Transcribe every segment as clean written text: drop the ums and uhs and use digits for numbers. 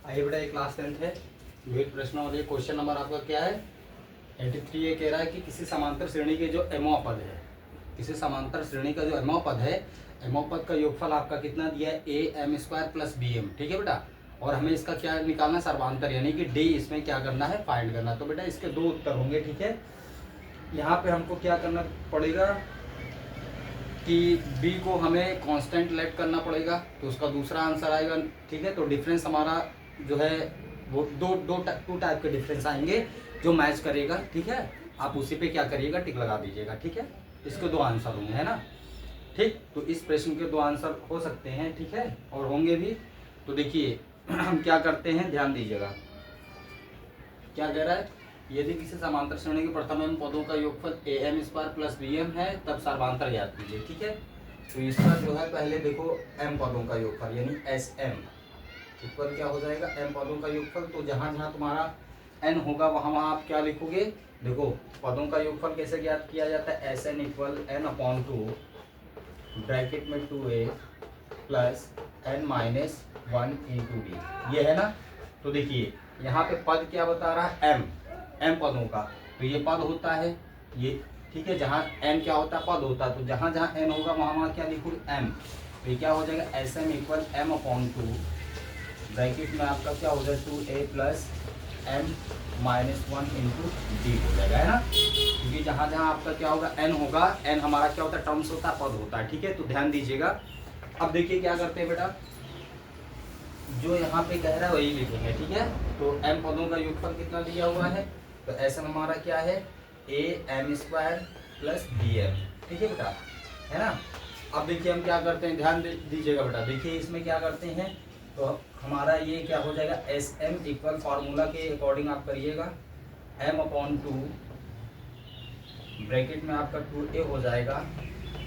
आइए बेटा, ये क्लास 10th है। विविध प्रश्नावली क्वेश्चन नंबर आपका क्या है 83। ये कह रहा है कि किसी समांतर श्रेणी के जो एमओ पद है, किसी समांतर श्रेणी का जो एमओ पद है, एमओ पद का योगफल आपका कितना दिया है a m square plus b m. ठीक है बेटा, और हमें इसका क्या निकालना है, सर्वांतर, यानी कि डी इसमें क्या करना है, फाइंड करना। तो बेटा इसके दो उत्तर होंगे। ठीक है, यहाँ पे हमको क्या करना पड़ेगा कि b को हमें कांस्टेंट लेट करना पड़ेगा, तो उसका दूसरा आंसर आएगा। ठीक है, तो डिफरेंस हमारा जो है वो टू टाइप के डिफरेंस आएंगे जो मैच करेगा। ठीक है, आप उसी पे क्या करिएगा, टिक लगा दीजिएगा। ठीक है, इसके दो आंसर होंगे, है ना। ठीक, तो इस प्रश्न के दो आंसर हो सकते हैं। ठीक है, और होंगे भी। तो देखिए हम क्या करते हैं, ध्यान दीजिएगा। क्या कह रहा है, यदि किसी समांतर श्रेणी के प्रथम एम पदों का योगफल a m square plus b m है, तब सर्वांतर ज्ञात कीजिए। ठीक है, तो इसका जो है पहले देखो एम पदों का योगफल यानी एस एम इक्वल क्या हो जाएगा, एम पदों का योगफल। तो जहां जहां तुम्हारा एन होगा वहां वहां आप क्या लिखोगे, देखो पदों का योगफल कैसे ज्ञात किया जाता है, s n equal n upon two bracket में 2a plus n minus 1 into d, ये है ना। तो देखिए यहाँ पे पद क्या बता रहा है, एम पदों का, तो ये पद होता है ये। ठीक है, जहाँ एन क्या होता है, पद होता है, तो जहाँ जहाँ एन होगा वहाँ वहाँ क्या लिखूँ, एम। तो ये क्या हो जाएगा, s m equal m upon two bracket में आपका क्या हो जाएगा 2a plus m minus 1 into d हो जाएगा, है ना। क्योंकि जहाँ जहाँ आपका क्या होगा, एन होगा, एन हमारा क्या होता है, टर्म्स होता है, पद होता है। ठीक है, तो ध्यान दीजिएगा। अब देखिए क्या करते हैं बेटा, जो यहाँ पे कह रहा है वही लिखेंगे। ठीक है, तो एम पदों का योगफल कितना दिया हुआ है, तो ऐसा हमारा क्या है, a m square plus b m. ठीक है बेटा, है ना। अब देखिए हम क्या करते हैं, ध्यान दीजिएगा बेटा। देखिए इसमें क्या करते हैं, तो हमारा ये क्या हो जाएगा, एस एम इक्वल फार्मूला के अकॉर्डिंग आप करिएगा, एम अपॉन टू ब्रैकेट में आपका 2a हो जाएगा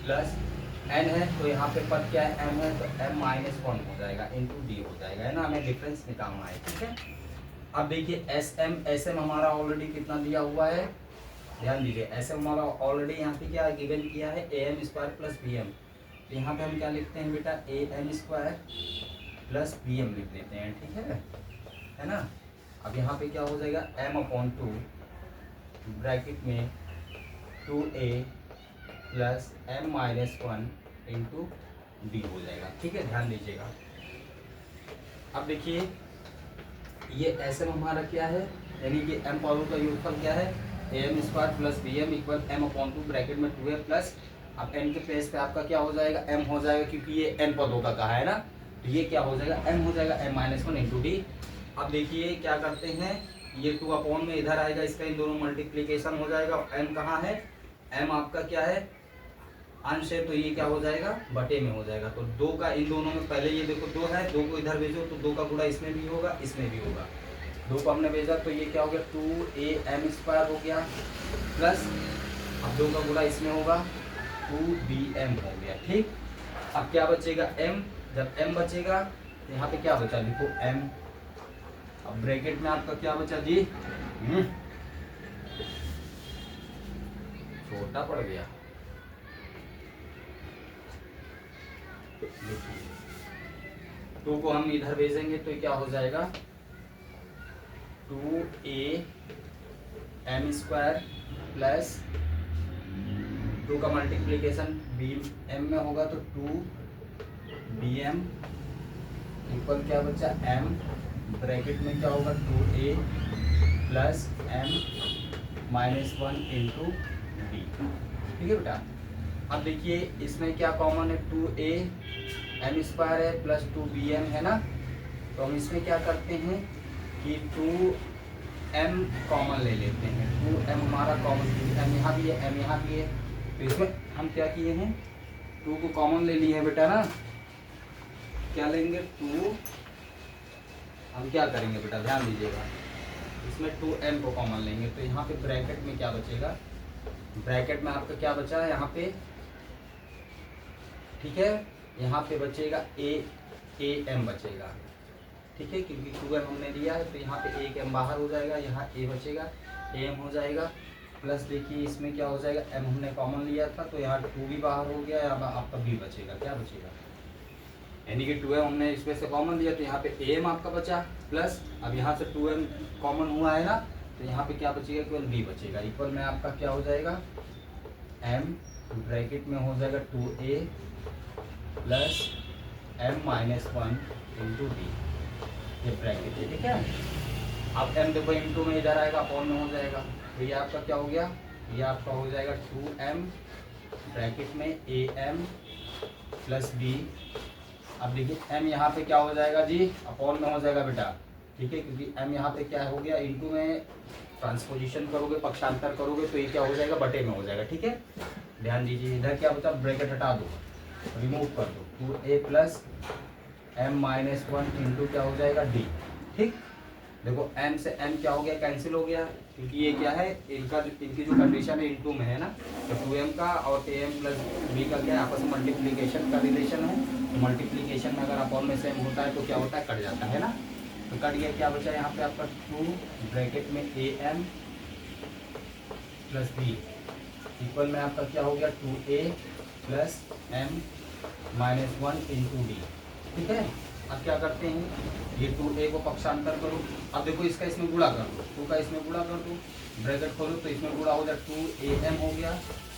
प्लस एन है, तो यहाँ पे पद क्या है, एम है, तो एम माइनस 1 हो जाएगा इंटू डी हो जाएगा, है ना। हमें डिफरेंस निकालना है। ठीक है, अब देखिए एस एम हमारा ऑलरेडी कितना दिया हुआ है, ध्यान दीजिए। एस एम हमारा ऑलरेडी यहाँ पे क्या गिवन किया है, a m square plus b m. तो यहाँ पे हम क्या लिखते हैं बेटा, a m square plus b m लिख देते हैं। ठीक है ना। अब यहाँ पे क्या हो जाएगा, एम अपॉन टू ब्रैकेट में 2a plus m minus 1 into d हो जाएगा। ठीक है, ध्यान दीजिएगा। अब देखिए ये एस एम हमारा क्या है, यानी कि एम पदों का योगफल क्या है, a m square plus b m equal m upon two bracket में 2a प्लस, अब एन के प्लेस पे आपका क्या हो जाएगा, एम हो जाएगा, क्योंकि ये एन पदों का कहा है ना, तो ये क्या हो जाएगा, एम हो जाएगा, एम माइनस 1 इंटू डी। अब देखिए क्या करते हैं, ये 2 अपॉन में इधर आएगा, इसका इन दोनों मल्टीप्लीकेशन हो जाएगा। एम कहाँ है, एम आपका क्या है, अंश है, तो ये क्या हो जाएगा, बटे में हो जाएगा। तो 2 का इन दोनों में, पहले ये देखो 2 है, 2 को इधर भेजो तो 2 का गुणा इसमें भी होगा, इसमें भी होगा। 2 को हमने भेजा तो ये क्या हो गया, 2a m स्क्वायर हो गया प्लस, अब 2 का गुणा इसमें होगा 2bm हो गया। ठीक, अब क्या बचेगा, m। जब m बचेगा तो यहाँ पे क्या बचा, लिखो m। अब ब्रैकेट में आपका क्या बचा जी, छोटा पड़ गया। देखिए 2 को हम इधर भेजेंगे तो क्या हो जाएगा, 2a m स्क्वायर प्लस 2 का मल्टीप्लीकेशन बी एम में होगा तो 2bm इक्वल क्या बचा, m ब्रैकेट में क्या होगा 2a plus m minus 1 into D. ठीक है बेटा, अब देखिए इसमें क्या कॉमन है, 2a m स्क्वायर है प्लस 2bm है ना। तो हम इसमें क्या करते हैं कि 2m कॉमन ले लेते हैं, 2m हमारा कॉमन, m यहाँ भी है, m यहाँ भी है, तो इसमें हम क्या किए हैं, 2 को कॉमन ले लिए हैं बेटा ना। क्या लेंगे, 2 हम क्या करेंगे बेटा, ध्यान दीजिएगा, इसमें 2m को कॉमन लेंगे, तो यहाँ पे ब्रैकेट में क्या बचेगा, ब्रैकेट में आपका क्या बचा है यहाँ पे, ठीक है, यहाँ पे बचेगा ए एम बचेगा। ठीक है, क्योंकि 2m हमने लिया है तो यहाँ पे एक m बाहर हो जाएगा, यहाँ a बचेगा, am हो जाएगा प्लस, देखिए इसमें क्या हो जाएगा, m हमने कॉमन लिया था तो यहाँ 2 भी बाहर हो गया, यहाँ आपका b बचेगा, क्या बचेगा, यानी कि 2m हमने इसमें से कॉमन लिया तो यहाँ पे am आपका बचा, प्लस अब यहाँ से 2m कॉमन हुआ है ना, तो यहाँ पे क्या बचेगा, केवल b बचेगा। इक्वल में आपका क्या हो जाएगा, m ब्रैकेट में हो जाएगा 2a plus m minus 1 into d, ये ब्रैकेट है, ठीक है। अब m देखो इंटू में इधर आएगा, अपॉन में हो जाएगा, तो ये आपका क्या हो गया, ये आपका हो जाएगा 2m ब्रैकेट में am प्लस b। अब देखिए m यहाँ पे क्या हो जाएगा जी, अपॉन में हो जाएगा बेटा, ठीक है, क्योंकि m यहाँ पे क्या हो गया, इंटू में ट्रांसपोजिशन करोगे, पक्षांतर करोगे तो ये क्या हो जाएगा, बटे में हो जाएगा, ठीक है। ध्यान दीजिए, इधर क्या बचा, ब्रैकेट हटा दो, रिमूव कर दो, 2a plus m minus 1 into क्या हो जाएगा d, ठीक। देखो m से m क्या हो गया, कैंसिल हो गया, क्योंकि ये क्या है, इनकी जो कंडीशन है इंटू में है ना, तो 2m का और am प्लस b का क्या है, आपस में मल्टीप्लिकेशन का रिलेशन है। तो मल्टीप्लिकेशन में अगर अपॉन में सेम होता है तो क्या होता है, कट जाता है ना, तो कट गया, क्या बचा यहाँ पे आपका 2 ब्रैकेट में am प्लस b इक्वल में आपका क्या हो गया, 2a plus m minus 1 into D, ठीक है। अब क्या करते हैं, ये 2a को पक्षांतर करो, अब देखो इसका इसमें गुणा कर दो, 2 का इसमें गुणा कर दो, ब्रैकेट खोलो तो इसमें गुणा हो जाए 2am हो गया,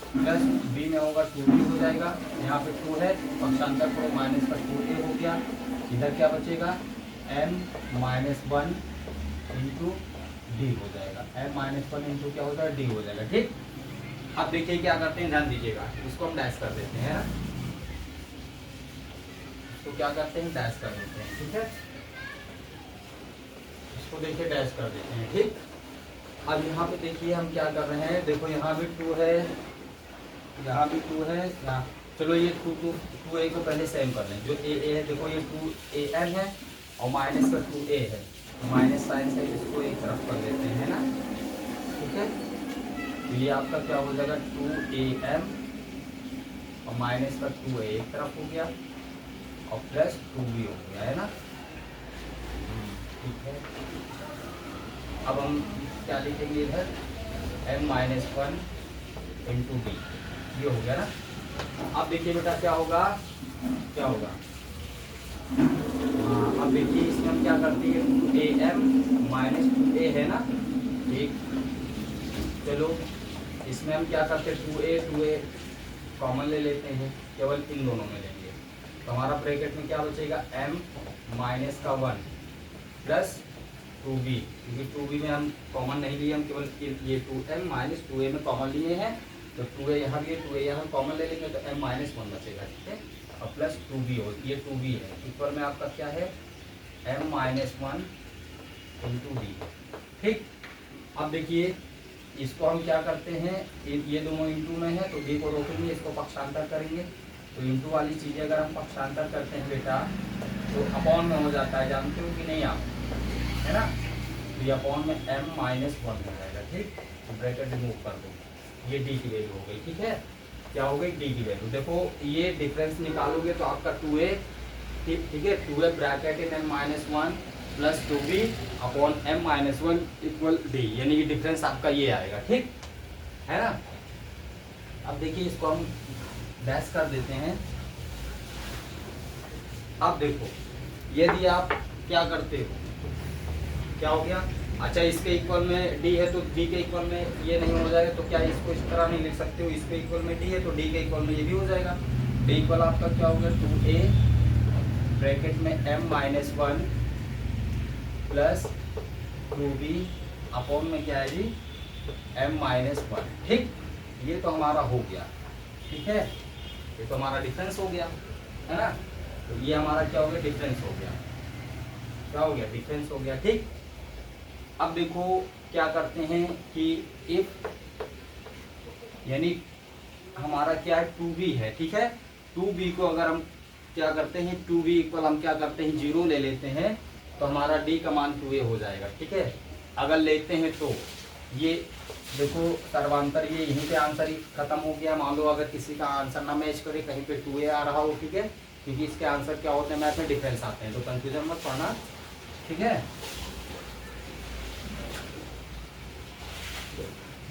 प्लस b में होगा 2b हो जाएगा, यहाँ पे 2 है, पक्षांतर करो, माइनस का 2a हो गया, इधर क्या बचेगा, m माइनस 1 इंटू डी हो जाएगा, m माइनस 1 इंटू क्या हो जाएगा, डी हो जाएगा, ठीक। अब देखिए क्या करते हैं, ध्यान दीजिएगा, इसको हम डैश कर देते हैं ना, तो क्या करते हैं, डैश कर देते हैं, ठीक है, इसको देखिए डैश कर देते हैं, ठीक। अब यहाँ पे देखिए हम क्या कर रहे हैं, देखो यहाँ भी 2 है, यहाँ भी 2 है, यहाँ चलो ये 2a को पहले सेम कर लें, जो a है, देखो ये 2am है और माइनस का 2a है, माइनस साइन से इसको एक तरफ कर देते हैं ना, ठीक है। तो ये आपका क्या हो जाएगा, 2am और माइनस का 2a एक तरफ हो गया और प्लस 2b हो गया, है ना, ठीक है। अब हम क्या लिखेंगे इधर, m माइनस 1 इंटू डी, ये हो गया ना। अब देखिए बेटा क्या होगा, क्या होगा, अब देखिए इसमें हम क्या करते हैं, am माइनस 2a है ना, ठीक। चलो इसमें हम क्या करते हैं, 2a कॉमन ले लेते हैं, केवल इन दोनों में लेंगे, तो हमारा ब्रैकेट में क्या बचेगा, m माइनस का 1 प्लस 2b, क्योंकि 2b में हम कॉमन नहीं लिए, हम केवल ये 2m माइनस 2a में कॉमन लिए हैं, तो 2a यहाँ भी है, 2a यहाँ कॉमन ले लेंगे तो m माइनस 1 बचेगा, ठीक है, और प्लस 2b हो, ये 2b है, इक्वल में आपका क्या है, m माइनस 1 इंटू डी, ठीक। अब देखिए इसको हम क्या करते हैं, ये दोनों इंटू में है तो d को रोकेंगे, इसको पक्षांतर करेंगे, तो इंटू वाली चीज़ें अगर हम पक्षांतर करते हैं बेटा तो अपॉन में हो जाता है, जानते हो कि नहीं आप, है ना, तो ये अपॉन में m माइनस 1 हो जाएगा, ठीक। तो ब्रैकेट रिमूव कर दो, ये d की वैल्यू हो गई, ठीक है, क्या हो गई, d की वैल्यू। देखो ये डिफरेंस निकालोगे तो आपका 2a, ठीक है, 2a bracket in m minus 1 plus 2b upon m minus 1 equal d, यानी कि डिफरेंस आपका ये आएगा, ठीक है ना। अब देखिए इसको हम डैश कर देते हैं। अब देखो यदि आप क्या करते हो, क्या हो गया, अच्छा इसके इक्वल में d है तो d के इक्वल में ये नहीं हो जाएगा, तो क्या इसको इस तरह नहीं लिख सकते हो, इसके इक्वल में d है तो d के इक्वल में ये भी हो जाएगा, d इक्वल आपका क्या हो गया, 2a ब्रैकेट में m minus 1 plus 2b upon में क्या है जी, m माइनस 1, ठीक। ये तो हमारा हो गया, ठीक है, ये तो हमारा डिफरेंस हो गया, है ना, तो ये हमारा क्या हो गया, डिफरेंस हो गया, क्या हो गया, डिफरेंस हो गया, ठीक। अब देखो क्या करते हैं कि इफ, यानी हमारा क्या है, 2b है, ठीक है, 2b को अगर हम क्या करते हैं, 2b इक्वल हम क्या करते हैं, 0 ले लेते हैं, तो हमारा d का मान 2a हो जाएगा, ठीक है। अगर लेते हैं तो ये देखो सर्वांतर, ये यहीं पे आंसर ही खत्म हो गया। मान लो अगर किसी का आंसर ना मैच करे, कहीं पे 2a आ रहा हो, ठीक है, क्योंकि इसके आंसर क्या होते हैं, मैथ में डिफरेंस आते हैं, तो कंफ्यूजन मत पड़ना, ठीक है।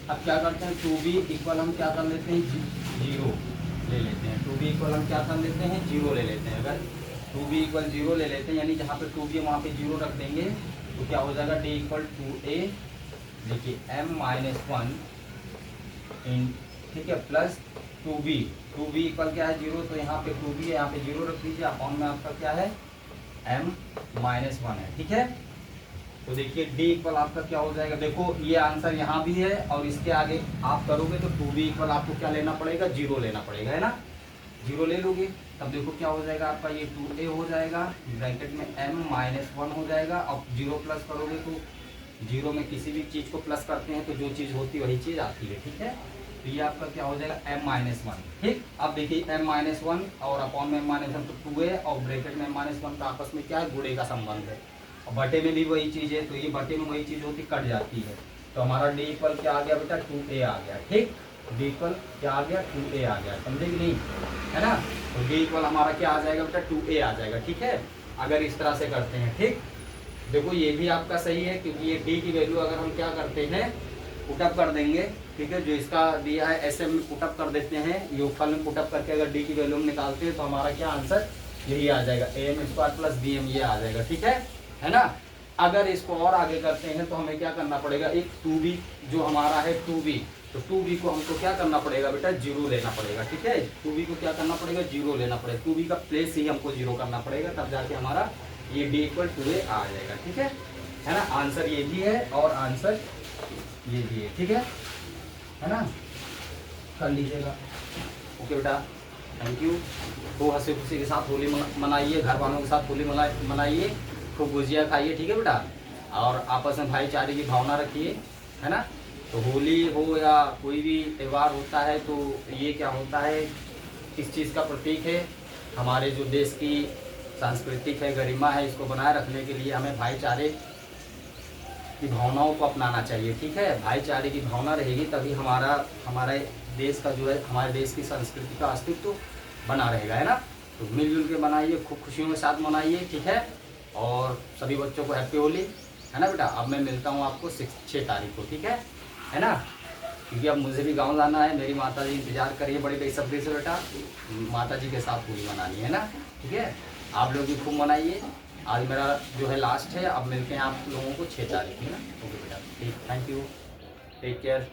अब क्या करते हैं, 2b इक्वल हम क्या कर लेते हैं, 0 ले लेते हैं, 2b इक्वल हम क्या कर लेते हैं, 0 ले लेते हैं। अगर 2b इक्वल 0 ले लेते हैं, यानी जहाँ पे 2b है वहाँ पे 0 रख देंगे, तो क्या हो जाएगा d इक्वल 2a, देखिए m-1 इन, ठीक है, प्लस 2b इक्वल क्या है 0, तो यहाँ पे 2b है, यहाँ पे 0 रख दीजिए, अपॉन में आपका क्या है m-1 है, ठीक है। तो देखिए d इक्वल आपका क्या हो जाएगा, देखो ये आंसर यहाँ भी है और इसके आगे आप करोगे तो 2b इक्वल आपको क्या लेना पड़ेगा, 0 लेना पड़ेगा, है ना। 0 ले लोगे तब देखो क्या हो जाएगा आपका, ये 2a हो जाएगा, ब्रैकेट में m-1 हो जाएगा, अब 0 प्लस करोगे तो 0 में किसी भी चीज़ को प्लस करते हैं तो जो चीज़ होती है वही चीज़ आती है, ठीक है। तो ये आपका क्या हो जाएगा m-1, ठीक। अब देखिए m-1 और अपॉन में m-1 तो 2a और ब्रैकेट में m-1 का आपस में क्या है, गुणे का संबंध है, और बटे में भी वही चीज़ है, तो ये बटे में वही चीज़ होती कट जाती है, तो हमारा d इक्वल क्या आ गया बेटा, 2a आ गया, ठीक। d इक्वल क्या आ गया, 2a आ गया, समझे कि नहीं, है ना। तो d इक्वल हमारा क्या आ जाएगा बेटा, 2a आ जाएगा, ठीक है, अगर इस तरह से करते हैं, ठीक। देखो ये भी आपका सही है, क्योंकि ये d की वैल्यू अगर हम क्या करते हैं, पुटअप कर देंगे, ठीक है, जो इसका दिया है ऐसे में पुटअप कर देते हैं, योगफल में पुटअप करके अगर d की वैल्यू हम निकालते हैं तो हमारा क्या आंसर यही आ जाएगा, am² प्लस bm ये आ जाएगा, ठीक है ना। अगर इसको और आगे करते हैं तो हमें क्या करना पड़ेगा, एक 2b जो हमारा है 2b, तो 2b को हमको क्या करना पड़ेगा बेटा, 0 लेना पड़ेगा, ठीक है। 2b को क्या करना पड़ेगा, 0 लेना पड़ेगा, 2b का प्लेस ही हमको 0 करना पड़ेगा, तब जाके हमारा ये d इक्वल 2a आ जाएगा, ठीक है ना। आंसर ये भी है और आंसर ये भी है, ठीक है ना, कर लीजिएगा। ओके बेटा, थैंक यू। तो हंसी खुशी के साथ होली मनाइए, घर वालों के साथ होली मनाइए, खूब गुजिया खाइए, ठीक है बेटा, और आपस में भाईचारे की भावना रखिए, है ना। तो होली हो या कोई भी त्यौहार होता है तो ये क्या होता है, किस चीज़ का प्रतीक है, हमारे जो देश की सांस्कृतिक है, गरिमा है, इसको बनाए रखने के लिए हमें भाईचारे की भावनाओं को अपनाना चाहिए, ठीक है। भाईचारे की भावना रहेगी तभी हमारे देश का जो है, हमारे देश की संस्कृति का अस्तित्व बना रहेगा, है ना। तो मिलजुल के मनाइए, खूब खुशियों के साथ मनाइए, ठीक है। और सभी बच्चों को हैप्पी होली, है ना बेटा। अब मैं मिलता हूँ आपको 6 तारीख को, ठीक है ना, क्योंकि अब मुझे भी गांव जाना है, मेरी माता जी इंतजार करिए बड़ी बेसब्री से बेटा, माता जी के साथ होली मनानी है ना, ठीक है। आप लोग भी खूब मनाइए, आज मेरा जो है लास्ट है, अब मिलते हैं आप लोगों को 6 तारीख, है ना। ओके बेटा, ठीक, थैंक यू, टेक केयर।